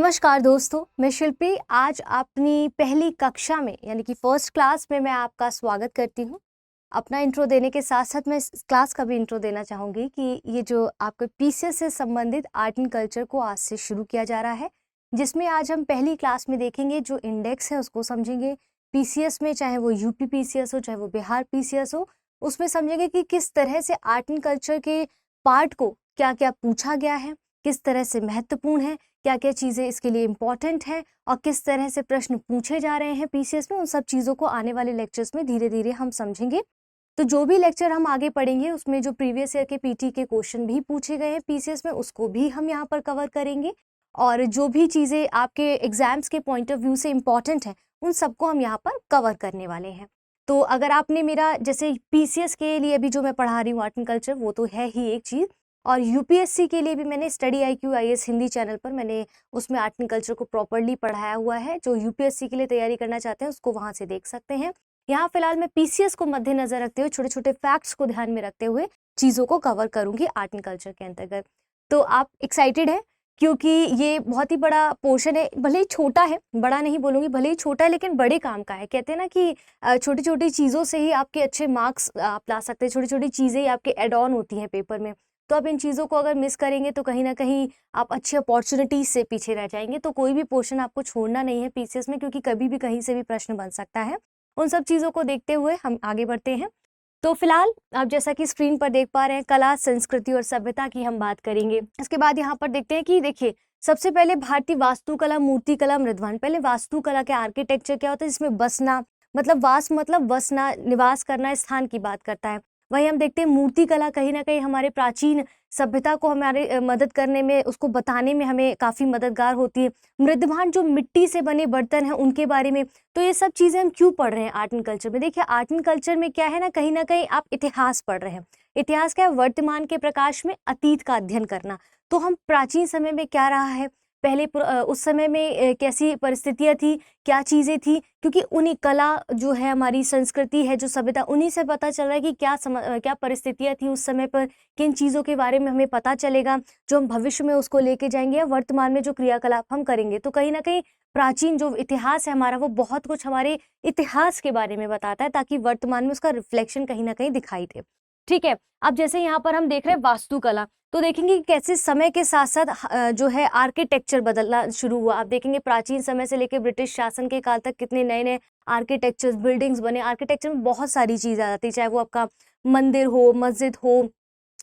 नमस्कार दोस्तों, मैं शिल्पी आज अपनी पहली कक्षा में यानी कि फर्स्ट क्लास में मैं आपका स्वागत करती हूँ। अपना इंट्रो देने के साथ-साथ मैं इस क्लास का भी इंट्रो देना चाहूँगी कि ये जो आपके पीसीएस से संबंधित आर्ट एंड कल्चर को आज से शुरू किया जा रहा है, जिसमें आज हम पहली क्लास में देखेंगे जो इंडेक्स है उसको समझेंगे। पीसीएस में चाहे वो यूपी पीसीएस हो, चाहे वो बिहार पीसीएस हो, उसमें समझेंगे कि किस तरह से आर्ट एंड कल्चर के पार्ट को क्या-क्या पूछा गया है, किस तरह से महत्वपूर्ण है, क्या-क्या चीज़ें इसके लिए इम्पोर्टेंट हैं और किस तरह से प्रश्न पूछे जा रहे हैं पीसीएस में, उन सब चीज़ों को आने वाले लेक्चर्स में धीरे-धीरे हम समझेंगे। तो जो भी लेक्चर हम आगे पढ़ेंगे उसमें जो प्रीवियस ईयर के पीटी के क्वेश्चन भी पूछे गए हैं पीसीएस में उसको भी हम यहाँ पर कवर करेंगे और जो भी चीज़ें आपके एग्जाम्स के पॉइंट ऑफ व्यू से इम्पॉर्टेंट हैं उन सबको हम यहाँ पर कवर करने वाले हैं। तो अगर आपने मेरा जैसे पीसीएस के लिए भी जो मैं पढ़ा रही हूँ आर्ट एंड कल्चर वो तो है ही एक चीज़, और यूपीएससी के लिए भी मैंने study IQ IAS Hindi channel पर मैंने उसमें आर्ट एंड कल्चर को प्रॉपर्ली पढ़ाया हुआ है। जो यूपीएससी के लिए तैयारी करना चाहते हैं उसको वहाँ से देख सकते हैं। यहाँ फिलहाल मैं पीसीएस को मद्देनजर रखते हुए छोटे छोटे फैक्ट्स को ध्यान में रखते हुए चीज़ों को कवर करूंगी आर्ट एंड कल्चर के अंतर्गत। तो आप एक्साइटेड हैं क्योंकि ये बहुत ही बड़ा पोर्शन है, भले ही छोटा है, बड़ा नहीं बोलूँगी, भले ही छोटा है लेकिन बड़े काम का है। कहते हैं ना कि छोटी छोटी चीज़ों से ही आपके अच्छे मार्क्स आप ला सकते हैं, छोटी छोटी चीज़ें ही आपके एड ऑन होती हैं पेपर में। तो आप इन चीज़ों को अगर मिस करेंगे तो कहीं ना कहीं आप अच्छी अपॉर्चुनिटीज से पीछे रह जाएंगे। तो कोई भी पोर्शन आपको छोड़ना नहीं है पीसीएस में, क्योंकि कभी भी कहीं से भी प्रश्न बन सकता है। उन सब चीज़ों को देखते हुए हम आगे बढ़ते हैं। तो फिलहाल आप जैसा कि स्क्रीन पर देख पा रहे हैं, कला, संस्कृति और सभ्यता की हम बात करेंगे। इसके बाद यहाँ पर देखते हैं कि देखिए सबसे पहले भारतीय वास्तुकला, मूर्तिकला, मृदवान। पहले वास्तुकला के आर्किटेक्चर क्या होता है, जिसमें बसना मतलब वास मतलब बसना, निवास करना, स्थान की बात करता है। वहीं हम देखते हैं मूर्तिकला कहीं ना कहीं हमारे प्राचीन सभ्यता को हमारे मदद करने में, उसको बताने में हमें काफ़ी मददगार होती है। मृदभांड जो मिट्टी से बने बर्तन हैं उनके बारे में। तो ये सब चीज़ें हम क्यों पढ़ रहे हैं आर्ट एंड कल्चर में? देखिए आर्ट एंड कल्चर में क्या है ना कहीं आप इतिहास पढ़ रहे हैं। इतिहास क्या है? वर्तमान के प्रकाश में अतीत का अध्ययन करना। तो हम प्राचीन समय में क्या रहा है, पहले उस समय में कैसी परिस्थितियाँ थी, क्या चीज़ें थी, क्योंकि उन्हीं कला जो है, हमारी संस्कृति है, जो सभ्यता, उन्हीं से पता चल रहा है कि क्या परिस्थितियाँ थी उस समय पर, किन चीज़ों के बारे में हमें पता चलेगा जो हम भविष्य में उसको लेके जाएंगे या वर्तमान में जो क्रियाकलाप हम करेंगे। तो कहीं ना कहीं प्राचीन जो इतिहास है हमारा वो बहुत कुछ हमारे इतिहास के बारे में बताता है, ताकि वर्तमान में उसका रिफ्लेक्शन कहीं ना कहीं दिखाई दे। ठीक है, अब जैसे यहाँ पर हम देख रहे हैं वास्तुकला, तो देखेंगे कि कैसे समय के साथ साथ जो है आर्किटेक्चर बदलना शुरू हुआ। आप देखेंगे प्राचीन समय से लेकर ब्रिटिश शासन के काल तक कितने नए नए आर्किटेक्चर्स, बिल्डिंग्स बने। आर्किटेक्चर में बहुत सारी चीज़ आ जाती है, चाहे वो आपका मंदिर हो, मस्जिद हो,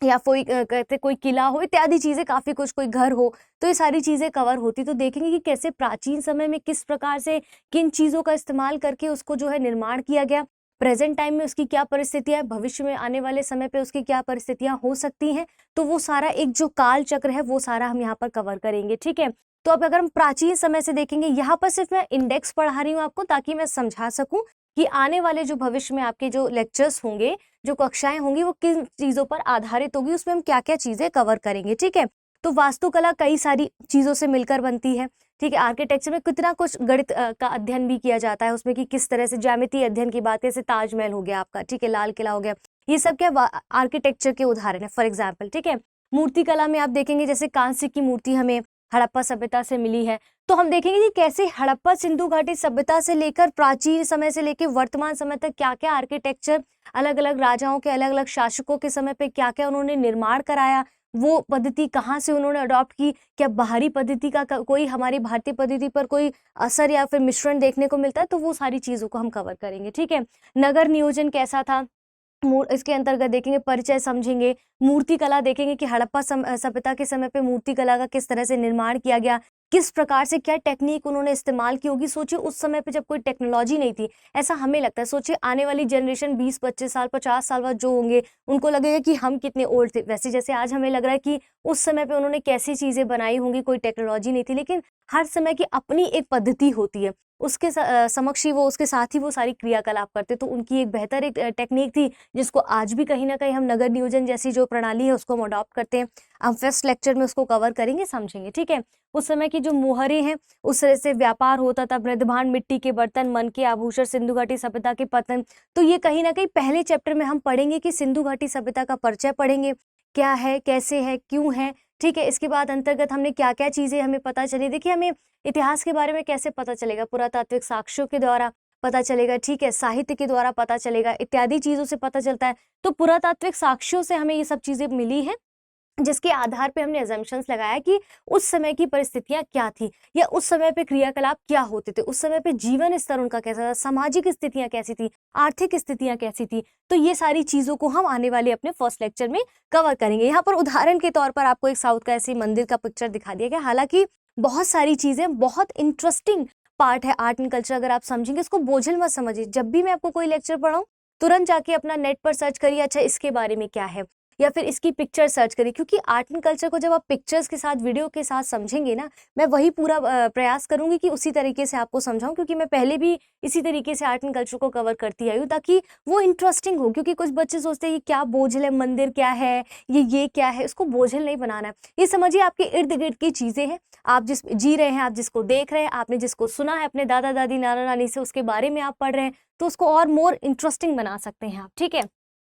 या कोई कहते कोई किला हो, इत्यादि चीज़ें, काफ़ी कुछ, कोई घर हो, तो ये सारी चीज़ें कवर होती। तो देखेंगे कि कैसे प्राचीन समय में किस प्रकार से किन चीज़ों का इस्तेमाल करके उसको जो है निर्माण किया गया, प्रेजेंट टाइम में उसकी क्या परिस्थितियाँ है, भविष्य में आने वाले समय पे उसकी क्या परिस्थितियाँ हो सकती हैं। तो वो सारा एक जो काल चक्र है वो सारा हम यहाँ पर कवर करेंगे। ठीक है, तो अब अगर हम प्राचीन समय से देखेंगे, यहाँ पर सिर्फ मैं इंडेक्स पढ़ा रही हूँ आपको ताकि मैं समझा सकूँ कि आने वाले जो भविष्य में आपके जो लेक्चर्स होंगे, जो कक्षाएं होंगी, वो किन चीज़ों पर आधारित होगी, उसमें हम क्या क्या चीज़ें कवर करेंगे। ठीक है, तो वास्तुकला कई सारी चीज़ों से मिलकर बनती है। ठीक है, आर्किटेक्चर में कितना कुछ गणित का अध्ययन भी किया जाता है उसमें, कि किस तरह से ज्यामितीय अध्ययन की बात, जैसे ताजमहल हो गया आपका, ठीक है, लाल किला हो गया, ये सब क्या आर्किटेक्चर के उदाहरण है फॉर एग्जाम्पल। ठीक है, मूर्तिकला में आप देखेंगे जैसे कांस्य की मूर्ति हमें हड़प्पा सभ्यता से मिली है। तो हम देखेंगे कि कैसे हड़प्पा सिंधु घाटी सभ्यता से लेकर प्राचीन समय से लेकर वर्तमान समय तक क्या क्या आर्किटेक्चर, अलग अलग राजाओं के, अलग अलग शासकों के समय पे क्या क्या उन्होंने निर्माण कराया, वो पद्धति कहाँ से उन्होंने अडॉप्ट की, क्या बाहरी पद्धति का कोई हमारी भारतीय पद्धति पर कोई असर या फिर मिश्रण देखने को मिलता है, तो वो सारी चीज़ों को हम कवर करेंगे। ठीक है, नगर नियोजन कैसा था, इसके अंतर्गत देखेंगे, परिचय समझेंगे, मूर्तिकला देखेंगे कि हड़प्पा सभ्यता के समय पे मूर्तिकला का किस तरह से निर्माण किया गया, किस प्रकार से क्या टेक्निक उन्होंने इस्तेमाल की होगी। सोचिए उस समय पे जब कोई टेक्नोलॉजी नहीं थी, ऐसा हमें लगता है। सोचिए आने वाली जनरेशन 20-25 साल, 50 साल बाद जो होंगे, उनको लगेगा कि हम कितने ओल्ड थे। वैसे जैसे आज हमें लग रहा है कि उस समय पे उन्होंने कैसी चीज़ें बनाई होंगी, कोई टेक्नोलॉजी नहीं थी, लेकिन हर समय की अपनी एक पद्धति होती है, उसके समक्ष ही वो, उसके साथ ही वो सारी क्रियाकलाप करते। तो उनकी एक बेहतर एक टेक्निक थी, जिसको आज भी कहीं ना कहीं हम नगर नियोजन जैसी जो प्रणाली है उसको हम अडॉप्ट करते हैं। हम फर्स्ट लेक्चर में उसको कवर करेंगे, समझेंगे। ठीक है, उस समय की जो मोहरें हैं, उस तरह से व्यापार होता था, मृदभांड, मिट्टी के बर्तन, मन के आभूषण, सिंधु घाटी सभ्यता के पतन। तो ये कहीं ना कहीं पहले चैप्टर में हम पढ़ेंगे कि सिंधु घाटी सभ्यता का परिचय पढ़ेंगे, क्या है, कैसे है, क्यों है, ठीक है। इसके बाद अंतर्गत हमने क्या-क्या चीज़ें हमें पता चली। देखिए, हमें इतिहास के बारे में कैसे पता चलेगा? पुरातात्विक साक्ष्यों के द्वारा पता चलेगा, ठीक है, साहित्य के द्वारा पता चलेगा, इत्यादि चीज़ों से पता चलता है। तो पुरातात्विक साक्ष्यों से हमें ये सब चीज़ें मिली हैं, जिसके आधार पे हमने असम्पशन्स लगाया कि उस समय की परिस्थितियाँ क्या थी, या उस समय पे क्रियाकलाप क्या होते थे, उस समय पे जीवन स्तर उनका कैसा था, सामाजिक स्थितियाँ कैसी थी, आर्थिक स्थितियाँ कैसी थी। तो ये सारी चीज़ों को हम आने वाले अपने फर्स्ट लेक्चर में कवर करेंगे। यहाँ पर उदाहरण के तौर पर आपको एक साउथ का ऐसे मंदिर का पिक्चर दिखा दिया गया। हालाँकि बहुत सारी चीज़ें, बहुत इंटरेस्टिंग पार्ट है आर्ट एंड कल्चर, अगर आप समझेंगे, इसको बोझिल मत समझिए। जब भी मैं आपको कोई लेक्चर पढ़ाऊँ, तुरंत जाके अपना नेट पर सर्च करिए, अच्छा इसके बारे में क्या है, या फिर इसकी पिक्चर सर्च करिए, क्योंकि आर्ट एंड कल्चर को जब आप पिक्चर्स के साथ, वीडियो के साथ समझेंगे ना, मैं वही पूरा प्रयास करूंगी कि उसी तरीके से आपको समझाऊं, क्योंकि मैं पहले भी इसी तरीके से आर्ट एंड कल्चर को कवर करती आई हूँ, ताकि वो इंटरेस्टिंग हो। क्योंकि कुछ बच्चे सोचते हैं ये क्या बोझिल है, मंदिर क्या है, ये क्या है, इसको बोझिल नहीं बनाना है। ये समझिए आपके इर्द गिर्द की चीजें हैं, आप जिस जी रहे हैं, आप जिसको देख रहे हैं, आपने जिसको सुना है अपने दादा दादी, नाना नानी से, उसके बारे में आप पढ़ रहे हैं, तो उसको और मोर इंटरेस्टिंग बना सकते हैं आप, ठीक है।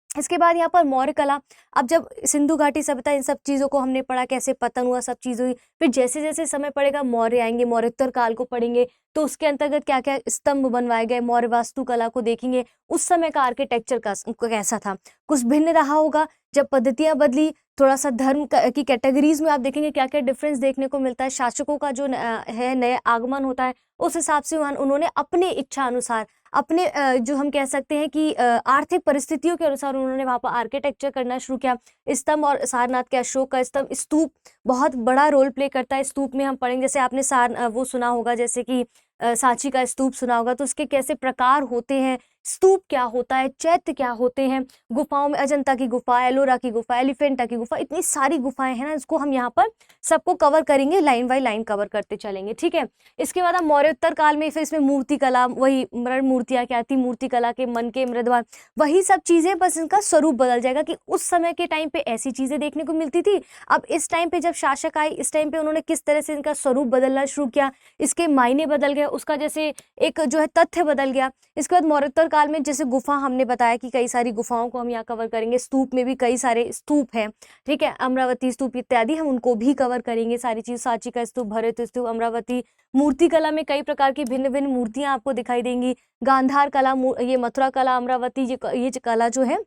इसके बाद यहाँ पर मौर्य कला। अब जब सिंधु घाटी सभ्यता, इन सब चीज़ों को हमने पढ़ा, कैसे पतन हुआ, सब चीज़ हुई, फिर जैसे जैसे समय पड़ेगा मौर्य आएंगे, मौर्योत्तर काल को पढ़ेंगे, तो उसके अंतर्गत क्या क्या स्तंभ बनवाए गए, मौर्य वास्तुकला को देखेंगे, उस समय का आर्किटेक्चर का कैसा था, कुछ भिन्न रहा होगा। जब पद्धतियां बदली, थोड़ा सा धर्म की कैटेगरीज में आप देखेंगे क्या क्या डिफरेंस देखने को मिलता है, शासकों का जो है नया आगमन होता है, उस हिसाब से उन्होंने अपने इच्छा अनुसार, अपने जो हम कह सकते हैं कि आर्थिक परिस्थितियों के अनुसार उन्होंने वहाँ पर आर्किटेक्चर करना शुरू किया। स्तंभ, और सारनाथ के अशोक का स्तंभ, स्तूप बहुत बड़ा रोल प्ले करता है। स्तूप में हम पढ़ेंगे, जैसे आपने वो सुना होगा, जैसे कि सांची का स्तूप सुना होगा, तो उसके कैसे प्रकार होते हैं, स्तूप क्या होता है, चैत्य क्या होते हैं, गुफाओं में अजंता की गुफा, एलोरा की गुफा, एलिफेंटा की गुफा, इतनी सारी गुफाएं हैं ना, इसको हम यहाँ पर सबको कवर करेंगे, लाइन बाय लाइन कवर करते चलेंगे, ठीक है। इसके बाद हम मौर्योत्तर काल में, फिर इसमें मूर्ति कला, वही मृण मूर्तियां क्या थी, मूर्ति कला के मन के मृदवान, वही सब चीजें, बस इनका स्वरूप बदल जाएगा कि उस समय के टाइम पे ऐसी चीजें देखने को मिलती थी, अब इस टाइम पे जब शासक आए, इस टाइम पे उन्होंने किस तरह से इनका स्वरूप बदलना शुरू किया, इसके मायने बदल गए, उसका जैसे एक जो है तथ्य बदल गया। इसके बाद मौर्योत्तर काल में जैसे गुफा हमने बताया कि कई सारी गुफाओं को हम यहाँ कवर करेंगे, स्तूप में भी कई सारे स्तूप हैं, ठीक है, अमरावती स्तूप इत्यादि, हम उनको भी कवर करेंगे सारी चीज, सांची का स्तूप, भरत स्तूप, अमरावती। मूर्ति कला में कई प्रकार की भिन्न भिन्न मूर्तियां आपको दिखाई देंगी, गांधार कला, ये मथुरा कला, अमरावती, ये कला जो है,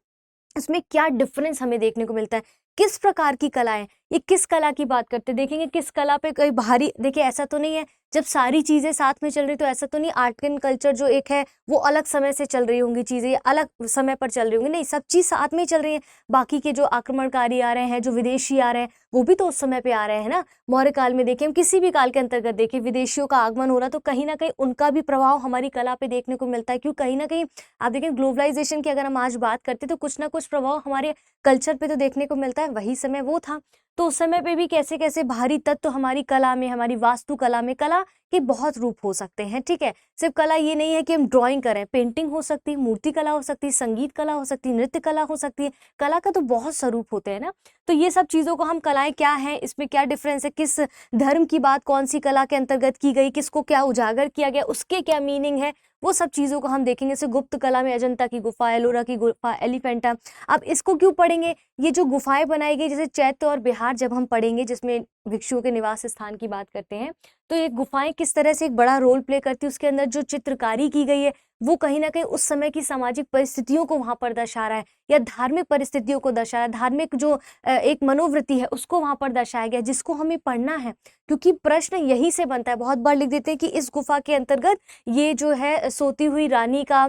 इसमें क्या डिफरेंस हमें देखने को मिलता है, किस प्रकार की कला है, ये किस कला की बात करते हैं, देखेंगे किस कला पे कोई भारी, देखिए ऐसा तो नहीं है जब सारी चीजें साथ में चल रही, तो ऐसा तो नहीं आर्ट एंड कल्चर जो एक है वो अलग समय से चल रही होंगी, चीजें अलग समय पर चल रही होंगी, नहीं, सब चीज साथ में ही चल रही है। बाकी के जो आक्रमणकारी आ रहे हैं, जो विदेशी आ रहे हैं, वो भी तो उस समय पे आ रहे हैं ना। मौर्य काल में देखिए, हम किसी भी काल के अंतर्गत देखिए, विदेशियों का आगमन हो रहा, तो कहीं ना कहीं उनका भी प्रभाव हमारी कला पे देखने को मिलता है, क्यों, कहीं ना कहीं आप देखें ग्लोबलाइजेशन की अगर हम आज बात करते, तो कुछ ना कुछ प्रभाव हमारे कल्चर पे तो देखने को मिलता है, वही समय वो था। तो उस समय पे भी कैसे कैसे भारी तत्व हमारी कला में, हमारी वास्तुकला में, कला के बहुत रूप हो सकते हैं, ठीक है। सिर्फ कला ये नहीं है कि हम ड्राइंग करें, पेंटिंग हो सकती है, मूर्ति कला हो सकती है, संगीत कला हो सकती है, नृत्य कला हो सकती है, कला का तो बहुत स्वरूप होते हैं ना। तो ये सब चीजों को हम, कलाएं क्या हैं, इसमें क्या डिफरेंस है, किस धर्म की बात कौन सी कला के अंतर्गत की गई, किसको क्या उजागर किया गया, उसके क्या मीनिंग है, वो सब चीजों को हम देखेंगे। जैसे गुप्त कला में अजंता की गुफा, एलोरा की गुफा, एलिफेंटा। अब इसको क्यों पढ़ेंगे, ये जो गुफाएं बनाई गई, जैसे चैत्य और बिहार जब हम पढ़ेंगे, जिसमें भिक्षुओं के निवास स्थान की बात करते हैं, तो ये गुफाएं किस तरह से एक बड़ा रोल प्ले करती है, उसके अंदर जो चित्रकारी की गई है, वो कहीं ना कहीं उस समय की सामाजिक परिस्थितियों को वहां पर दर्शा रहा है, या धार्मिक परिस्थितियों को दर्शा रहा है, धार्मिक जो एक मनोवृत्ति है उसको वहां पर दर्शाया गया, जिसको हमें पढ़ना है। क्योंकि प्रश्न यही से बनता है, बहुत बार लिख देते हैं कि इस गुफा के अंतर्गत ये जो है सोती हुई रानी का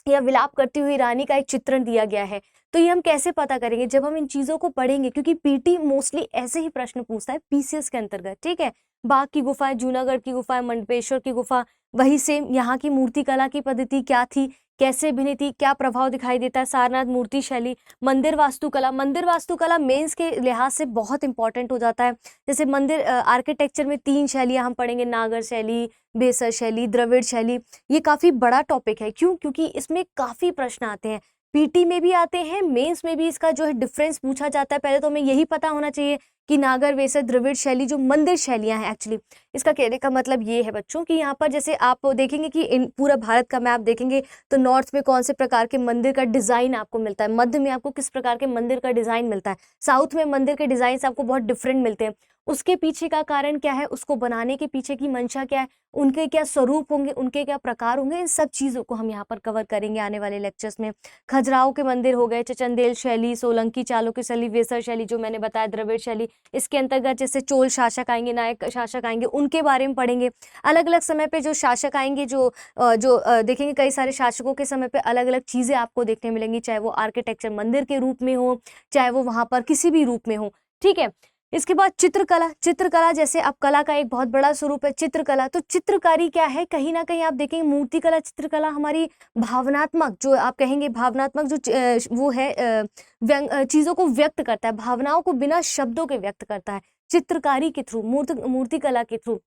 या विलाप करती हुई रानी का एक चित्रण दिया गया है। तो ये हम कैसे पता करेंगे, जब हम इन चीजों को पढ़ेंगे, क्योंकि पीटी मोस्टली ऐसे ही प्रश्न पूछता है पीसीएस के अंतर्गत, ठीक है। बाघ की गुफा, जूनागढ़ की गुफा, मंडपेश्वर की गुफा, वही सेम यहाँ की मूर्ति कला की पद्धति क्या थी, कैसे भिन्न थी, क्या प्रभाव दिखाई देता है, सारनाथ मूर्ति शैली, मंदिर वास्तुकला। मंदिर वास्तुकला मेंस के लिहाज से बहुत इंपॉर्टेंट हो जाता है। जैसे मंदिर आर्किटेक्चर में 3 शैलियां हम पढ़ेंगे, नागर शैली, बेसर शैली, द्रविड़ शैली। ये काफी बड़ा टॉपिक है, क्यों, क्योंकि इसमें काफी प्रश्न आते हैं, पीटी में भी आते हैं, मेंस में भी इसका जो है डिफरेंस पूछा जाता है। पहले तो हमें यही पता होना चाहिए कि नागर वेसर द्रविड़ शैली जो मंदिर शैलियां हैं एक्चुअली, इसका कहने का मतलब ये है बच्चों कि यहाँ पर जैसे आप देखेंगे कि इन पूरा भारत का मैप देखेंगे तो नॉर्थ में कौन से प्रकार के मंदिर का डिजाइन आपको मिलता है, मध्य में आपको किस प्रकार के मंदिर का डिजाइन मिलता है, साउथ में मंदिर के डिजाइन आपको बहुत डिफरेंट मिलते हैं। उसके पीछे का कारण क्या है, उसको बनाने के पीछे की मंशा क्या है, उनके क्या स्वरूप होंगे, उनके क्या प्रकार होंगे, इन सब चीजों को हम यहाँ पर कवर करेंगे आने वाले लेक्चर्स में। खजुराहो के मंदिर हो गए, चचंदेल शैली, सोलंकी चालुक्य शैली, वेसर शैली जो मैंने बताया, द्रविड़ शैली, इसके अंतर्गत जैसे चोल शासक आएंगे, नायक शासक आएंगे, उनके बारे में पढ़ेंगे। अलग अलग समय पे जो शासक आएंगे, देखेंगे कई सारे शासकों के समय पे अलग अलग चीजें आपको देखने मिलेंगी, चाहे वो आर्किटेक्चर मंदिर के रूप में हो, चाहे वो वहां पर किसी भी रूप में हो, ठीक है। इसके बाद चित्रकला, चित्रकला जैसे अब कला का एक बहुत बड़ा स्वरूप है चित्रकला। तो चित्रकारी क्या है, कहीं ना कहीं आप देखेंगे मूर्तिकला, चित्रकला हमारी भावनात्मक, जो आप कहेंगे भावनात्मक जो वो है चीजों को व्यक्त करता है, भावनाओं को बिना शब्दों के व्यक्त करता है चित्रकारी के थ्रू, मूर्तिकला के थ्रू।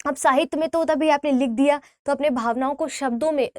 अब साहित्य में तो तभी आपने लिख दिया तो अपने भावनाओं को शब्दों में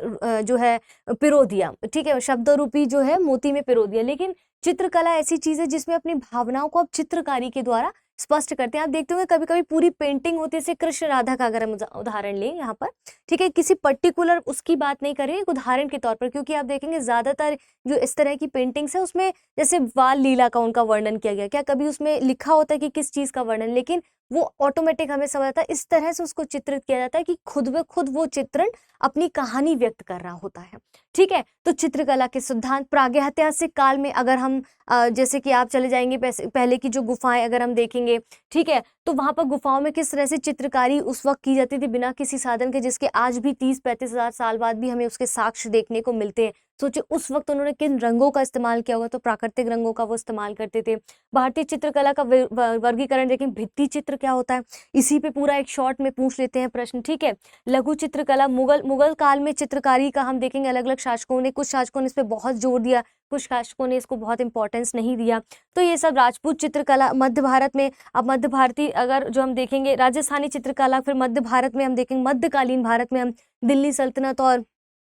जो है पिरो दिया, ठीक है, शब्द रूपी जो है मोती में पिरो दिया। लेकिन चित्रकला ऐसी चीज है जिसमें अपनी भावनाओं को आप चित्रकारी के द्वारा स्पष्ट करते हैं। आप देखते होंगे कभी कभी पूरी पेंटिंग होती है, जैसे कृष्ण राधा का अगर हम उदाहरण लें यहाँ पर, ठीक है, किसी पर्टिकुलर उसकी बात नहीं करें, एक उदाहरण के तौर पर, क्योंकि आप देखेंगे ज्यादातर जो इस तरह की पेंटिंग्स है उसमें जैसे बाल लीला का उनका वर्णन किया गया, क्या कभी उसमें लिखा होता है कि किस चीज का वर्णन, लेकिन वो ऑटोमेटिक हमें समझ आता है, इस तरह से उसको चित्रित किया जाता है कि खुद ब खुद वो चित्रण अपनी कहानी व्यक्त कर रहा होता है, ठीक है। तो चित्रकला के सिद्धांत, प्रागैतिहासिक काल में अगर हम जैसे कि आप चले जाएंगे पहले की जो गुफाएं अगर हम देखेंगे, ठीक है, तो वहां पर गुफाओं में किस तरह से चित्रकारी उस वक्त की जाती थी बिना किसी साधन के, जिसके आज भी 30-35 हजार साल बाद भी हमें उसके साक्ष्य देखने को मिलते हैं। सोचिए उस वक्त उन्होंने किन रंगों का इस्तेमाल किया होगा, तो प्राकृतिक रंगों का वो इस्तेमाल करते थे। भारतीय चित्रकला का वर्गीकरण देखें, भित्ति चित्र क्या होता है, इसी पे पूरा एक शॉर्ट में पूछ लेते हैं प्रश्न, ठीक है। लघु चित्रकला, मुगल काल में चित्रकारी का हम देखेंगे अलग अलग शासकों ने, कुछ शासकों ने इस पे बहुत जोर दिया, कुछ शासकों ने इसको बहुत इंपॉर्टेंस नहीं दिया। तो ये सब राजपूत चित्रकला, मध्य भारत में, अब मध्य भारतीय अगर जो हम देखेंगे राजस्थानी चित्रकला, फिर मध्य भारत में हम देखेंगे, मध्यकालीन भारत में हम दिल्ली सल्तनत और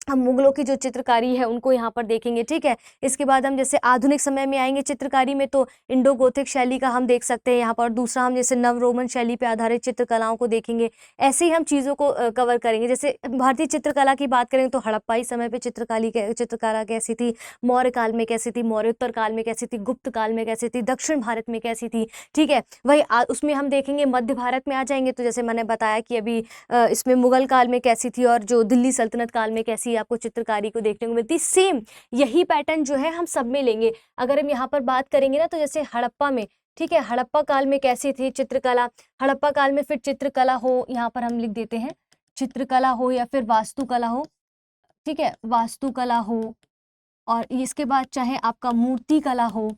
हम मुगलों की जो चित्रकारी है उनको यहाँ पर देखेंगे, ठीक है। इसके बाद हम जैसे आधुनिक समय में आएंगे चित्रकारी में, तो इंडो गोथिक शैली का हम देख सकते हैं यहाँ पर, दूसरा हम जैसे नव रोमन शैली पे आधारित चित्रकलाओं को देखेंगे। ऐसे ही हम चीज़ों को कवर करेंगे। जैसे भारतीय चित्रकला की बात करें तो हड़प्पाई समय पे चित्रकला कैसी थी, मौर्य काल में कैसी थी, मौर्योत्तर काल में कैसी थी, गुप्त काल में कैसी थी, दक्षिण भारत में कैसी थी, ठीक है। वही उसमें हम देखेंगे मध्य भारत में आ जाएंगे तो जैसे मैंने बताया कि अभी इसमें मुगल काल में कैसी थी और जो दिल्ली सल्तनत काल में कैसी आपको चित्रकारी को देखने को मिलती। सेम यही पैटर्न जो है हम सब में लेंगे। अगर हम यहाँ पर बात करेंगे ना तो जैसे हड़प्पा में, ठीक है, हड़प्पा काल में कैसी थी चित्रकला, हड़प्पा काल में फिर चित्रकला हो, यहाँ पर हम लिख देते हैं चित्रकला हो या फिर वास्तुकला हो, ठीक है, वास्तुकला हो, और इसके बाद चाहे आपका मूर्ति कला हो,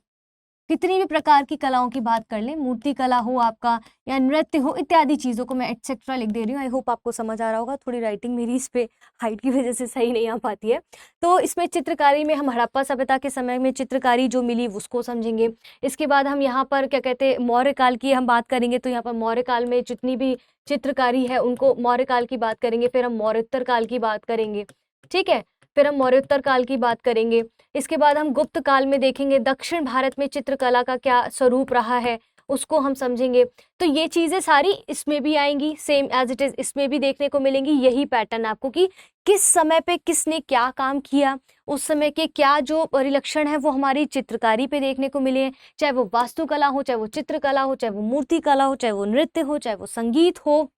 कितनी भी प्रकार की कलाओं की बात कर लें, मूर्ति कला हो आपका या नृत्य हो, इत्यादि चीज़ों को मैं एटसेट्रा लिख दे रही हूँ। आई होप आपको समझ आ रहा होगा। थोड़ी राइटिंग मेरी इस पे हाइट की वजह से सही नहीं आ पाती है। तो इसमें चित्रकारी में हम हड़प्पा सभ्यता के समय में चित्रकारी जो मिली उसको समझेंगे। इसके बाद हम यहाँ पर क्या कहते हैं मौर्य काल की हम बात करेंगे, तो यहाँ पर मौर्य काल में जितनी भी चित्रकारी है उनको मौर्य काल की बात करेंगे। फिर हम मौर्योत्तर काल की बात करेंगे, ठीक है, फिर हम मौर्योत्तर काल की बात करेंगे। इसके बाद हम गुप्त काल में देखेंगे दक्षिण भारत में चित्रकला का क्या स्वरूप रहा है उसको हम समझेंगे। तो ये चीजें सारी इसमें भी आएंगी, सेम एज इट इज इसमें भी देखने को मिलेंगी। यही पैटर्न आपको कि किस समय पे किसने क्या काम किया, उस समय के क्या जो परिलक्षण है वो हमारी चित्रकारी पे देखने को मिले, चाहे वो वास्तुकला हो, चाहे वो चित्रकला हो, चाहे वो मूर्ति कला हो, चाहे वो नृत्य हो, चाहे वो संगीत हो,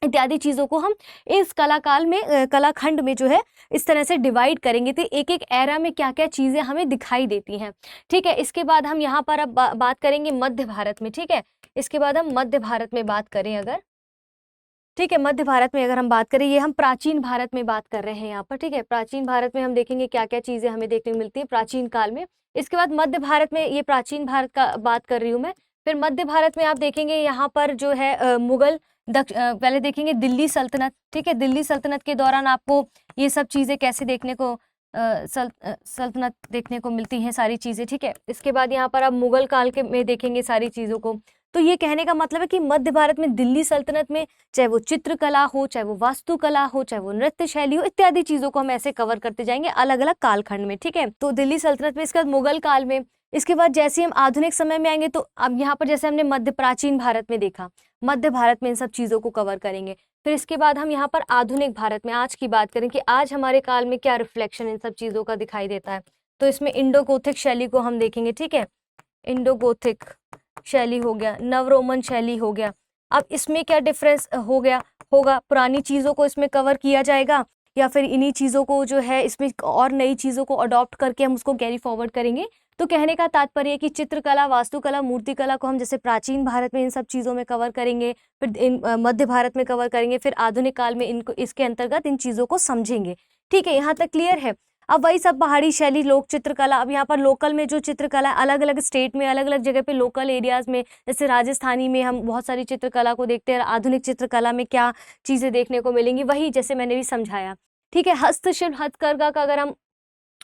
इत्यादि चीजों को हम इस कलाकाल में कलाखंड में जो है इस तरह से डिवाइड करेंगे। तो एक एक एरा में क्या क्या चीजें हमें दिखाई देती हैं, ठीक है। इसके बाद हम यहाँ पर अब बात करेंगे मध्य भारत में, ठीक है। इसके बाद हम मध्य भारत में बात करें अगर, ठीक है, मध्य भारत में अगर हम बात करें, ये हम प्राचीन भारत में बात कर रहे हैं यहाँ पर, ठीक है। प्राचीन भारत में हम देखेंगे क्या क्या चीजें हमें देखने को मिलती है प्राचीन काल में। इसके बाद मध्य भारत में, ये प्राचीन भारत का बात कर रही हूँ मैं। फिर मध्य भारत में आप देखेंगे यहाँ पर जो है मुगल पहले देखेंगे दिल्ली सल्तनत, ठीक है। दिल्ली सल्तनत के दौरान आपको ये सब चीजें कैसे देखने को सल्तनत देखने को मिलती हैं सारी चीजें, ठीक है। इसके बाद यहाँ पर आप मुगल काल के में देखेंगे सारी चीजों को। तो ये कहने का मतलब है कि मध्य भारत में दिल्ली सल्तनत में चाहे वो चित्रकला हो, चाहे वो वास्तुकला हो, चाहे वो नृत्य शैली हो, इत्यादि चीजों को हम ऐसे कवर करते जाएंगे अलग अलग कालखंड में, ठीक है। तो दिल्ली सल्तनत में, इसके बाद मुगल काल में, इसके बाद जैसे ही हम आधुनिक समय में आएंगे तो अब यहाँ पर जैसे हमने मध्य प्राचीन भारत में देखा, मध्य भारत में इन सब चीज़ों को कवर करेंगे। फिर इसके बाद हम यहाँ पर आधुनिक भारत में आज की बात करें कि आज हमारे काल में क्या रिफ्लेक्शन इन सब चीज़ों का दिखाई देता है। तो इसमें इंडो गोथिक शैली को हम देखेंगे, ठीक है, इंडो गोथिक शैली हो गया, नव रोमन शैली हो गया। अब इसमें क्या डिफरेंस हो गया होगा, पुरानी चीज़ों को इसमें कवर किया जाएगा या फिर इन्हीं चीज़ों को जो है इसमें और नई चीज़ों को अडॉप्ट करके हम उसको कैरी फॉरवर्ड करेंगे। तो कहने का तात्पर्य है कि चित्रकला, वास्तुकला, मूर्तिकला को हम जैसे प्राचीन भारत में इन सब चीज़ों में कवर करेंगे, फिर मध्य भारत में कवर करेंगे, फिर आधुनिक काल में इनको इसके अंतर्गत इन चीज़ों को समझेंगे। ठीक है, यहाँ तक क्लियर है। अब वही सब पहाड़ी शैली, लोक चित्रकला, अब यहाँ पर लोकल में जो चित्रकला अलग अलग स्टेट में अलग अलग जगह पे लोकल एरियाज में, जैसे राजस्थानी में हम बहुत सारी चित्रकला को देखते हैं, आधुनिक चित्रकला में क्या चीज़ें देखने को मिलेंगी, वही जैसे मैंने भी समझाया। ठीक है, हस्तशिल्प, हथकरघा का अगर हम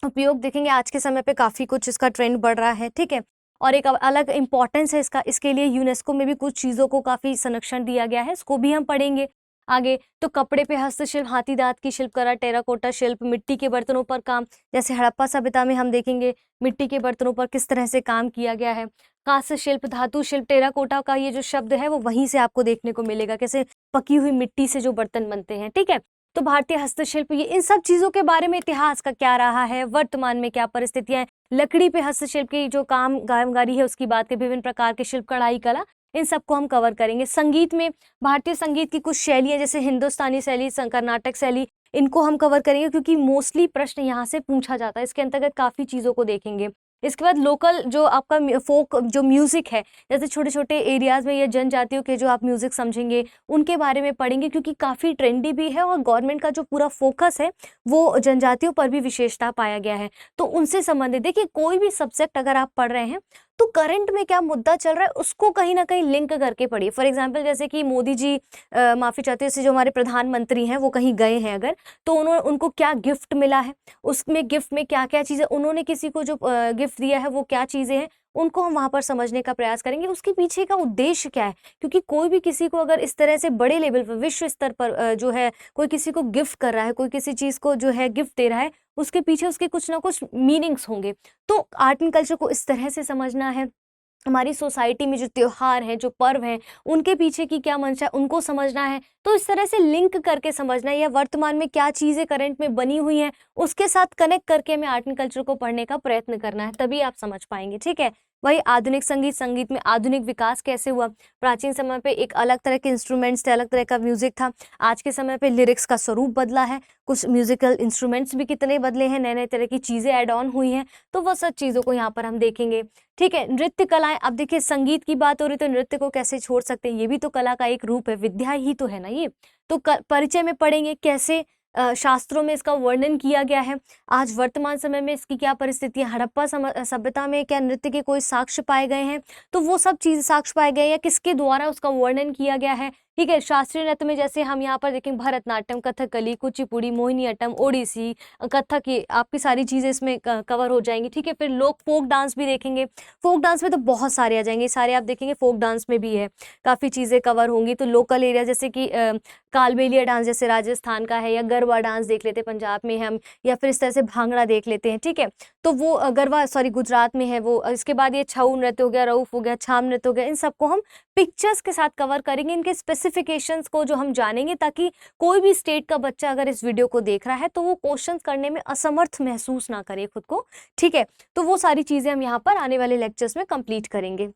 उपयोग देखेंगे आज के समय पे काफ़ी कुछ इसका ट्रेंड बढ़ रहा है। ठीक है, और एक अलग इम्पॉर्टेंस है इसका, इसके लिए यूनेस्को में भी कुछ चीज़ों को काफ़ी संरक्षण दिया गया है, इसको भी हम पढ़ेंगे आगे। तो कपड़े पे हस्तशिल्प, हाथी दांत की शिल्पकला, टेराकोटा शिल्प, मिट्टी के बर्तनों पर काम, जैसे हड़प्पा सभ्यता में हम देखेंगे मिट्टी के बर्तनों पर किस तरह से काम किया गया है। कांस्य शिल्प, धातु शिल्प, टेराकोटा का ये जो शब्द है वो वहीं से आपको देखने को मिलेगा, कैसे पकी हुई मिट्टी से जो बर्तन बनते हैं। ठीक है, तो भारतीय हस्तशिल्प, ये इन सब चीज़ों के बारे में इतिहास का क्या रहा है, वर्तमान में क्या परिस्थितियां हैं, लकड़ी पे हस्तशिल्प की जो कामगारी है उसकी बात करें, विभिन्न प्रकार के शिल्प, कढ़ाई कला, इन सबको हम कवर करेंगे। संगीत में भारतीय संगीत की कुछ शैलियां, जैसे हिंदुस्तानी शैली, कर्नाटक शैली, इनको हम कवर करेंगे क्योंकि मोस्टली प्रश्न यहाँ से पूछा जाता है, इसके अंतर्गत काफ़ी चीज़ों को देखेंगे। इसके बाद लोकल जो आपका फोक जो म्यूज़िक है, जैसे छोटे छोटे एरियाज़ में या जनजातियों के जो आप म्यूज़िक समझेंगे उनके बारे में पढ़ेंगे, क्योंकि काफ़ी ट्रेंडी भी है और गवर्नमेंट का जो पूरा फोकस है वो जनजातियों पर भी विशेषता पाया गया है। तो उनसे संबंधित देखिए, कोई भी सब्जेक्ट अगर आप पढ़ रहे हैं तो करंट में क्या मुद्दा चल रहा है उसको कहीं ना कहीं लिंक करके पढ़िए। फॉर एग्जाम्पल जैसे कि मोदी जी, माफ़ी चाहती हूँ, जैसे जो हमारे प्रधानमंत्री हैं वो कहीं गए हैं अगर, तो उनको क्या गिफ्ट मिला है, उसमें गिफ्ट में क्या क्या चीज़ें, उन्होंने किसी को जो गिफ्ट दिया है वो क्या चीज़ें हैं, उनको हम वहाँ पर समझने का प्रयास करेंगे, उसके पीछे का उद्देश्य क्या है। क्योंकि कोई भी किसी को अगर इस तरह से बड़े लेवल पर, विश्व स्तर पर जो है कोई किसी को गिफ्ट कर रहा है, कोई किसी चीज़ को जो है गिफ्ट दे रहा है, उसके पीछे उसके कुछ ना कुछ मीनिंग्स होंगे। तो आर्ट एंड कल्चर को इस तरह से समझना है। हमारी सोसाइटी में जो त्योहार हैं, जो पर्व हैं, उनके पीछे की क्या मंशा है, उनको समझना है। तो इस तरह से लिंक करके समझना है, या वर्तमान में क्या चीज़ें करंट में बनी हुई हैं उसके साथ कनेक्ट करके हमें आर्ट एंड कल्चर को पढ़ने का प्रयत्न करना है, तभी आप समझ पाएंगे। ठीक है, वही आधुनिक संगीत, संगीत में आधुनिक विकास कैसे हुआ। प्राचीन समय पे एक अलग तरह के इंस्ट्रूमेंट्स थे, अलग तरह का म्यूजिक था। आज के समय पे लिरिक्स का स्वरूप बदला है, कुछ म्यूजिकल इंस्ट्रूमेंट्स भी कितने बदले हैं, नए नए तरह की चीज़ें ऐड ऑन हुई हैं, तो वो सब चीज़ों को यहाँ पर हम देखेंगे। ठीक है, नृत्य कलाएं, अब देखिए संगीत की बात हो रही तो नृत्य को कैसे छोड़ सकते हैं, ये भी तो कला का एक रूप है, विद्या ही तो है ना ये। तो परिचय में पढ़ेंगे कैसे शास्त्रों में इसका वर्णन किया गया है, आज वर्तमान समय में इसकी क्या परिस्थितियां, हड़प्पा सभ्यता में क्या नृत्य के कोई साक्ष्य पाए गए हैं, तो वो सब चीज़ साक्ष्य पाए गए या किसके द्वारा उसका वर्णन किया गया है। ठीक है, शास्त्रीय नृत्य में जैसे हम यहाँ पर देखें भरतनाट्यम, कथकली, कुचिपुड़ी, मोहिनीअट्टम, ओडिसी, कथक, ये आपकी सारी चीज़ें इसमें कवर हो जाएंगी। ठीक है, फिर लोग फोक डांस भी देखेंगे, फोक डांस में तो बहुत सारे आ जाएंगे, सारे आप देखेंगे फोक डांस में भी है, काफ़ी चीज़ें कवर होंगी। तो लोकल एरिया जैसे कि कालबेलिया डांस जैसे राजस्थान का है, या गरबा डांस देख लेते हैं पंजाब में हम, या फिर इस तरह से भांगड़ा देख लेते हैं। ठीक है, तो वो गरबा गुजरात में है वो। इसके बाद ये छऊ नृत्य हो गया, रऊफ हो गया, छाम नृत्य हो गया, इन सबको हम पिक्चर्स के साथ कवर करेंगे, इनके स्पेसिफिकेशंस को जो हम जानेंगे, ताकि कोई भी स्टेट का बच्चा अगर इस वीडियो को देख रहा है तो वो क्वेश्चंस करने में असमर्थ महसूस ना करे खुद को। ठीक है, तो वो सारी चीज़ें हम यहाँ पर आने वाले लेक्चर्स में कंप्लीट करेंगे।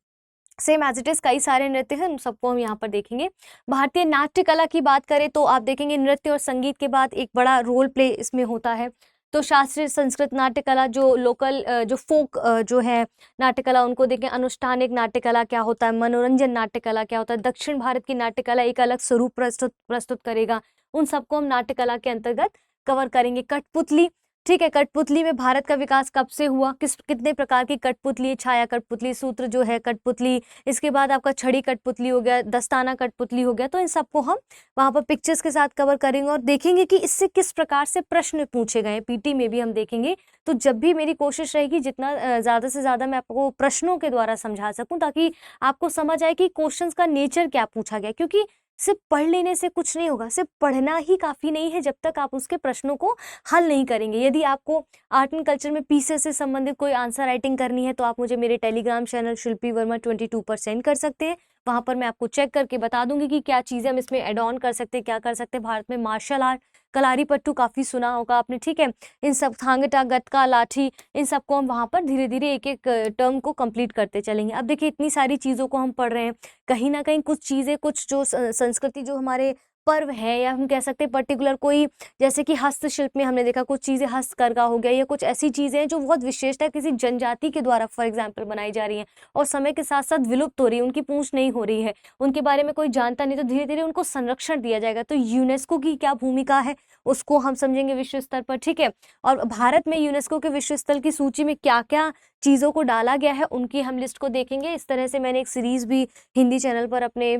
सेम एज इट इज कई सारे नृत्य हैं, उन सबको हम यहाँ पर देखेंगे। भारतीय नाट्य कला की बात करें तो आप देखेंगे नृत्य और संगीत के बाद एक बड़ा रोल प्ले इसमें होता है। तो शास्त्रीय संस्कृत नाट्य कला, जो लोकल जो फोक जो है नाट्य कला, उनको देखें। अनुष्ठानिक नाट्य कला क्या होता है, मनोरंजन नाट्य कला क्या होता है, दक्षिण भारत की नाट्य कला एक अलग स्वरूप प्रस्तुत करेगा, उन सबको हम नाट्य कला के अंतर्गत कवर करेंगे। कठपुतली, ठीक है, कठपुतली में भारत का विकास कब से हुआ, कितने प्रकार की कठपुतली, छाया कठपुतली, सूत्र जो है कठपुतली, इसके बाद आपका छड़ी कठपुतली हो गया, दस्ताना कठपुतली हो गया, तो इन सबको हम वहाँ पर पिक्चर्स के साथ कवर करेंगे और देखेंगे कि इससे किस प्रकार से प्रश्न पूछे गए, पीटी में भी हम देखेंगे। तो जब भी मेरी कोशिश रहेगी जितना ज़्यादा से ज़्यादा मैं आपको प्रश्नों के द्वारा समझा सकूँ, ताकि आपको समझ आए कि क्वेश्चंस का नेचर क्या पूछा गया, क्योंकि सिर्फ पढ़ लेने से कुछ नहीं होगा, सिर्फ पढ़ना ही काफ़ी नहीं है जब तक आप उसके प्रश्नों को हल नहीं करेंगे। यदि आपको आर्ट एंड कल्चर में पीसेस से संबंधित कोई आंसर राइटिंग करनी है तो आप मुझे मेरे टेलीग्राम चैनल शिल्पी वर्मा 22 पर सेंड कर सकते हैं। वहाँ पर मैं आपको चेक करके बता दूंगी कि क्या चीज़ें हम इसमें ऐड ऑन कर सकते हैं, क्या कर सकते हैं। भारत में मार्शल आर्ट, कलारी पट्टू काफ़ी सुना होगा आपने, ठीक है। इन सब थांगटा, गतका, लाठी, इन सबको हम वहाँ पर धीरे धीरे एक एक टर्म को कंप्लीट करते चलेंगे। अब देखिए इतनी सारी चीज़ों को हम पढ़ रहे हैं, कहीं ना कहीं कुछ चीज़ें, कुछ जो संस्कृति, जो हमारे पर्व है, या हम कह सकते हैं पर्टिकुलर कोई, जैसे कि हस्तशिल्प में हमने देखा कुछ चीज़ें हस्तकरघा हो गया, या कुछ ऐसी चीज़ें हैं जो बहुत विशेषता किसी जनजाति के द्वारा फॉर एग्जाम्पल बनाई जा रही हैं और समय के साथ साथ विलुप्त हो रही है, उनकी पूछ नहीं हो रही है, उनके बारे में कोई जानता नहीं, तो धीरे धीरे उनको संरक्षण दिया जाएगा। तो यूनेस्को की क्या भूमिका है उसको हम समझेंगे विश्व स्तर पर, ठीक है। और भारत में यूनेस्को के विश्व स्तर की सूची में क्या क्या चीज़ों को डाला गया है उनकी हम लिस्ट को देखेंगे। इस तरह से मैंने एक सीरीज भी हिंदी चैनल पर अपने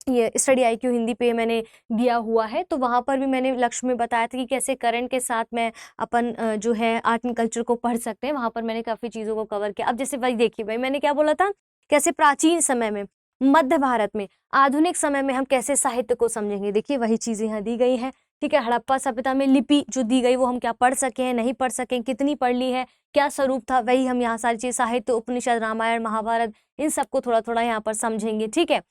ये स्टडी IQ हिंदी पे मैंने दिया हुआ है, तो वहाँ पर भी मैंने लक्ष्य में बताया था कि कैसे करंट के साथ में अपन जो है आर्ट एंड कल्चर को पढ़ सकते हैं। वहाँ पर मैंने काफ़ी चीज़ों को कवर किया। अब जैसे भाई देखिए भाई, मैंने क्या बोला था, कैसे प्राचीन समय में, मध्य भारत में, आधुनिक समय में हम कैसे साहित्य को समझेंगे। देखिए वही चीज़ें यहाँ दी गई हैं, ठीक है। हड़प्पा सभ्यता में लिपि जो दी गई वो हम क्या पढ़ सके हैं, नहीं पढ़ सकें, कितनी पढ़ ली है, क्या स्वरूप था, वही हम यहाँ सारी चीज़, साहित्य, उपनिषद, रामायण, महाभारत, इन सबको थोड़ा थोड़ा यहाँ पर समझेंगे, ठीक है।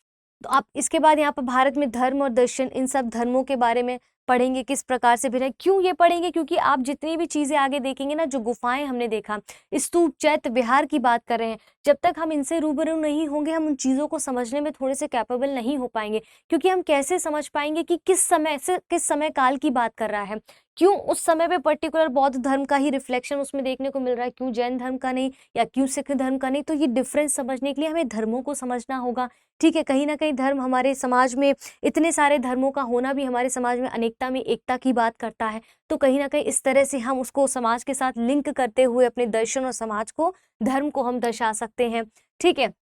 तो आप इसके बाद यहाँ पर भारत में धर्म और दर्शन, इन सब धर्मों के बारे में पढ़ेंगे, किस प्रकार से भिन्न है। क्यों ये पढ़ेंगे, क्योंकि आप जितनी भी चीजें आगे देखेंगे ना, जो गुफाएं हमने देखा, स्तूप, चैत्य विहार की बात कर रहे हैं, जब तक हम इनसे रूबरू नहीं होंगे हम उन चीजों को समझने में थोड़े से कैपेबल नहीं हो पाएंगे। क्योंकि हम कैसे समझ पाएंगे कि किस समय से किस समय काल की बात कर रहा है, क्यों उस समय पे पर्टिकुलर बौद्ध धर्म का ही रिफ्लेक्शन उसमें देखने को मिल रहा है, क्यों जैन धर्म का नहीं, या क्यों सिख धर्म का नहीं। तो ये डिफरेंस समझने के लिए हमें धर्मों को समझना होगा, ठीक है। कहीं ना कहीं धर्म हमारे समाज में, इतने सारे धर्मों का होना भी हमारे समाज में अनेकता में एकता की बात करता है। तो कहीं ना कहीं इस तरह से हम उसको समाज के साथ लिंक करते हुए अपने दर्शन और समाज को, धर्म को हम दर्शा सकते हैं, ठीक है।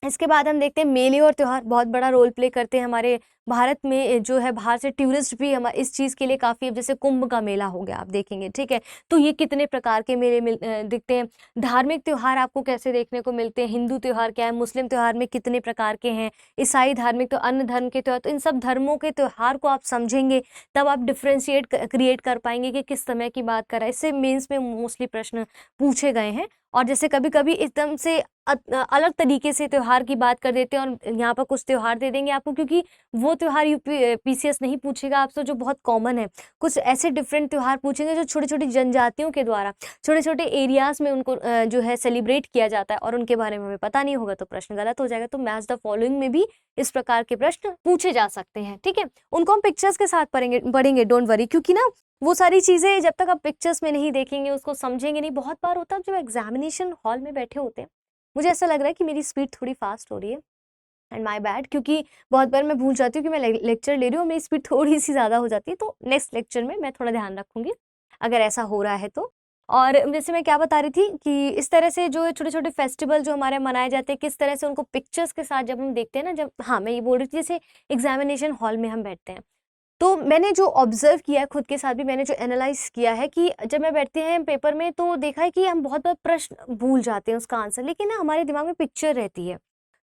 इसके बाद हम देखते हैं मेले और त्योहार बहुत बड़ा रोल प्ले करते हैं हमारे भारत में, जो है बाहर से टूरिस्ट भी हम इस चीज़ के लिए काफ़ी, अब जैसे कुंभ का मेला हो गया आप देखेंगे, ठीक है। तो ये कितने प्रकार के मेले दिखते हैं। धार्मिक त्योहार आपको कैसे देखने को मिलते हैं, हिंदू त्योहार क्या है, मुस्लिम त्योहार में कितने प्रकार के हैं, ईसाई धार्मिक, तो अन्य धर्म के त्योहार, तो इन सब धर्मों के त्योहार को आप समझेंगे तब आप डिफ्रेंशिएट क्रिएट कर पाएंगे कि किस समय की बात कर रहा है। इससे मेंस में मोस्टली प्रश्न पूछे गए हैं। और जैसे कभी कभी एकदम से अलग तरीके से त्योहार की बात कर देते हैं और यहाँ पर कुछ त्योहार दे देंगे आपको, क्योंकि वो त्योहार PCS नहीं पूछेगा आपसे जो बहुत कॉमन है। कुछ ऐसे डिफरेंट त्योहार पूछेंगे जो छोटी छोटी जनजातियों के द्वारा छोटे छोटे एरियाज में उनको जो है सेलिब्रेट किया जाता है और उनके बारे में हमें पता नहीं होगा तो प्रश्न गलत हो जाएगा। तो मैच द फॉलोइंग में भी इस प्रकार के प्रश्न पूछे जा सकते हैं, ठीक है। उनको हम पिक्चर्स के साथ पढ़ेंगे, डोंट वरी, क्योंकि ना वो सारी चीज़ें जब तक आप पिक्चर्स में नहीं देखेंगे, उसको समझेंगे नहीं। बहुत बार होता है जब एग्जामिनेशन हॉल में बैठे होते हैं, मुझे ऐसा लग रहा है कि मेरी स्पीड थोड़ी फास्ट हो रही है, एंड माय बैड, क्योंकि बहुत बार मैं भूल जाती हूँ कि मैं लेक्चर ले रही हूँ, मेरी स्पीड थोड़ी सी ज़्यादा हो जाती है। तो नेक्स्ट लेक्चर में मैं थोड़ा ध्यान रखूँगी अगर ऐसा हो रहा है तो। और जैसे मैं क्या बता रही थी कि इस तरह से जो छोटे छोटे फेस्टिवल जो हमारे मनाए जाते हैं, किस तरह से उनको पिक्चर्स के साथ जब हम देखते हैं ना, जब, हाँ मैं ये बोल रही थी जैसे एग्जामिनेशन हॉल में हम बैठते हैं, तो मैंने जो ऑब्जर्व किया है खुद के साथ भी, मैंने जो एनालाइज किया है कि जब मैं बैठते हैं पेपर में तो देखा है कि हम बहुत बार प्रश्न भूल जाते हैं उसका आंसर, लेकिन ना हमारे दिमाग में पिक्चर रहती है,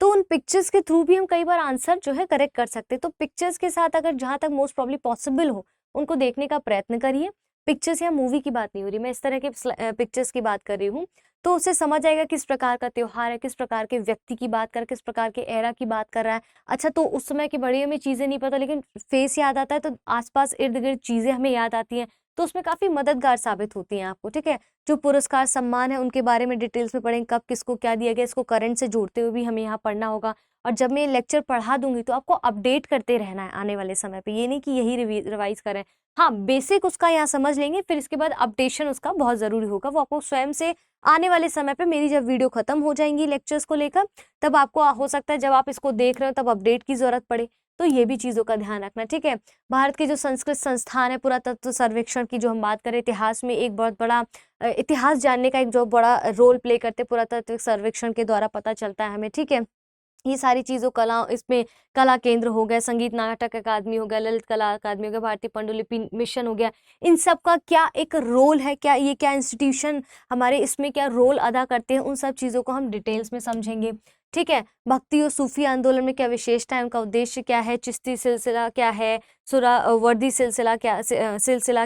तो उन पिक्चर्स के थ्रू भी हम कई बार आंसर जो है करेक्ट कर सकते हैं। तो पिक्चर्स के साथ अगर जहाँ तक मोस्ट प्रॉब्ली पॉसिबल हो उनको देखने का प्रयत्न करिए। पिक्चर्स या मूवी की बात नहीं हो रही, मैं इस तरह के पिक्चर्स की बात कर रही हूँ। तो उससे समझ आएगा किस प्रकार का त्योहार है, किस प्रकार के व्यक्ति की बात कर, किस प्रकार के एरा की बात कर रहा है। अच्छा, तो उस समय की बड़ी हमें चीज़ें नहीं पता, लेकिन फेस याद आता है तो आसपास इर्द गिर्द चीज़ें हमें याद आती हैं, तो उसमें काफ़ी मददगार साबित होती हैं आपको, ठीक है। जो पुरस्कार सम्मान है उनके बारे में डिटेल्स में पढ़ेंगे, कब किसको क्या दिया गया, इसको करंट से जोड़ते हुए भी हमें यहाँ पढ़ना होगा। और जब मैं लेक्चर पढ़ा दूंगी तो आपको अपडेट करते रहना है आने वाले समय पे, ये नहीं कि यही रिवाइज करें। हाँ, बेसिक उसका यहाँ समझ लेंगे, फिर इसके बाद अपडेशन उसका बहुत ज़रूरी होगा, वो आपको स्वयं से आने वाले समय पे मेरी जब वीडियो खत्म हो जाएंगी लेक्चर्स को लेकर, तब आपको हो सकता है जब आप इसको देख रहे हो तब अपडेट की जरूरत पड़े, तो ये भी चीज़ों का ध्यान रखना, ठीक है। भारत के जो संस्कृत संस्थान है, पुरातत्व सर्वेक्षण की जो हम बात करें, इतिहास में एक बहुत बड़ा इतिहास जानने का एक जो बड़ा रोल प्ले करते पुरातत्व सर्वेक्षण के द्वारा पता चलता है हमें, ठीक है। ये सारी चीज़ों कला इसमें कला केंद्र हो गया, संगीत नाटक अकादमी हो गया, ललित कला अकादमी हो गया, भारतीय पांडुलिपि मिशन हो गया, इन सब का क्या एक रोल है, क्या ये क्या इंस्टीट्यूशन हमारे इसमें क्या रोल अदा करते हैं, उन सब चीज़ों को हम डिटेल्स में समझेंगे। ठीक है, भक्ति और सूफी आंदोलन में क्या विशेषता है, उनका उद्देश्य क्या है, चिश्ती सिलसिला क्या है, सुहरावर्दी सिलसिला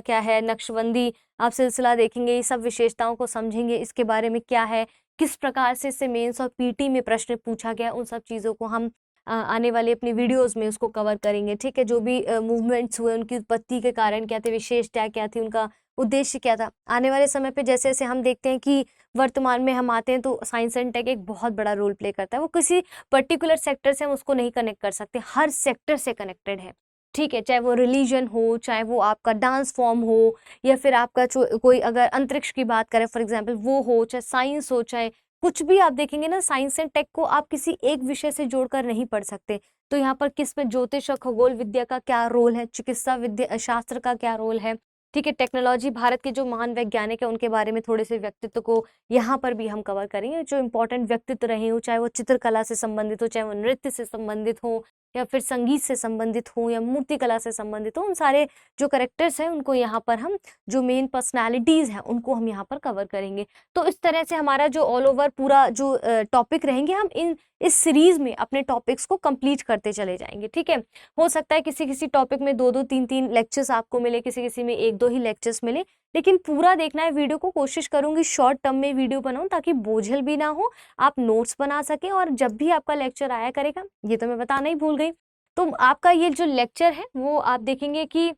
क्या है, नक्शबंदी आप सिलसिला देखेंगे, ये सब विशेषताओं को समझेंगे, इसके बारे में क्या है, किस प्रकार से इससे मेंस और पीटी में प्रश्न पूछा गया, उन सब चीज़ों को हम आने वाले अपनी वीडियोस में उसको कवर करेंगे। ठीक है, जो भी मूवमेंट्स हुए उनकी उत्पत्ति के कारण क्या थे, विशेषता क्या थी, उनका उद्देश्य क्या था। आने वाले समय पे जैसे जैसे हम देखते हैं कि वर्तमान में हम आते हैं तो साइंस एंड टेक एक बहुत बड़ा रोल प्ले करता है। वो किसी पर्टिकुलर सेक्टर से हम उसको नहीं कनेक्ट कर सकते, हर सेक्टर से कनेक्टेड है। ठीक है, चाहे वो रिलीजन हो, चाहे वो आपका डांस फॉर्म हो, या फिर आपका कोई अगर अंतरिक्ष की बात करें फॉर एग्जाम्पल वो हो, चाहे साइंस हो, चाहे कुछ भी आप देखेंगे ना, साइंस एंड टेक को आप किसी एक विषय से जोड़कर नहीं पढ़ सकते। तो यहाँ पर किस में ज्योतिष और खगोल विद्या का क्या रोल है, चिकित्सा विद्या शास्त्र का क्या रोल है। ठीक है, टेक्नोलॉजी, भारत के जो महान वैज्ञानिक है उनके बारे में थोड़े से व्यक्तित्व को यहाँ पर भी हम कवर करेंगे, जो इंपॉर्टेंट व्यक्तित्व रहे हो, चाहे वो चित्रकला से संबंधित हो, चाहे वो नृत्य से संबंधित हो, या फिर संगीत से संबंधित हो, या मूर्ति कला से संबंधित हो, उन सारे जो करेक्टर्स हैं उनको यहाँ पर हम, जो मेन पर्सनालिटीज हैं उनको हम यहाँ पर कवर करेंगे। तो इस तरह से हमारा जो ऑल ओवर पूरा जो टॉपिक रहेंगे, हम इस सीरीज में अपने टॉपिक्स को कंप्लीट करते चले जाएंगे। ठीक है, हो सकता है किसी किसी टॉपिक में 2-2 3-3 लेक्चर्स आपको मिले, किसी किसी में 1-2 ही लेक्चर्स मिले, लेकिन पूरा देखना है वीडियो को। कोशिश करूंगी शॉर्ट टर्म में वीडियो बनाऊं ताकि बोझिल भी ना हो, आप नोट्स बना सकें, और जब भी आपका लेक्चर आया करेगा, ये तो मैं बताना ही भूल गई, तो आपका ये जो लेक्चर है वो आप देखेंगे कि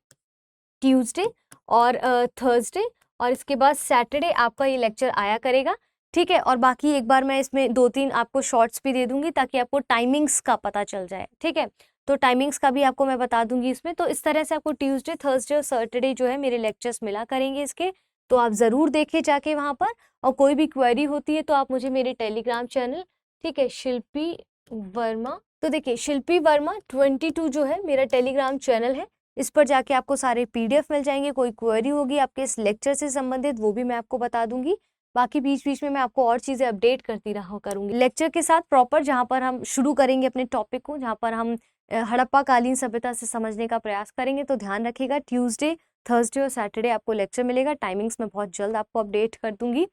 ट्यूसडे और थर्सडे और इसके बाद सैटरडे आपका ये लेक्चर आया करेगा। ठीक है, और बाकी एक बार मैं इसमें 2-3 आपको शॉर्ट्स भी दे दूंगी ताकि आपको टाइमिंग्स का पता चल जाए। ठीक है, तो टाइमिंग्स का भी आपको मैं बता दूंगी इसमें। तो इस तरह से आपको ट्यूसडे, थर्सडे और सैटरडे जो है मेरे लेक्चर्स मिला करेंगे इसके, तो आप ज़रूर देखें जाके वहाँ पर। और कोई भी क्वेरी होती है तो आप मुझे मेरे टेलीग्राम चैनल, ठीक है, शिल्पी वर्मा, तो देखिए शिल्पी वर्मा 22 जो है मेरा टेलीग्राम चैनल है, इस पर जाके आपको सारे पीडीएफ मिल जाएंगे। कोई क्वेरी होगी आपके इस लेक्चर से संबंधित वो भी मैं आपको बता दूंगी। बाकी बीच बीच में मैं आपको और चीज़ें अपडेट करती रहा करूंगी लेक्चर के साथ प्रॉपर, जहाँ पर हम शुरू करेंगे अपने टॉपिक को, जहाँ पर हम हड़प्पा कालीन सभ्यता से समझने का प्रयास करेंगे। तो ध्यान रखिएगा, ट्यूसडे, थर्सडे और सैटरडे आपको लेक्चर मिलेगा। टाइमिंग्स मैं बहुत जल्द आपको अपडेट कर दूंगी।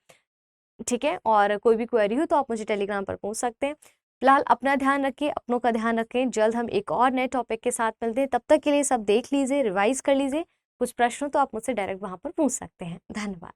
ठीक है, और कोई भी क्वेरी हो तो आप मुझे टेलीग्राम पर पूछ सकते हैं। फिलहाल अपना ध्यान रखिए, अपनों का ध्यान रखें। जल्द हम एक और नए टॉपिक के साथ मिलते हैं, तब तक के लिए सब देख लीजिए, रिवाइज कर लीजिए। कुछ प्रश्न हो तो आप मुझसे डायरेक्ट वहां पर पूछ सकते हैं। धन्यवाद।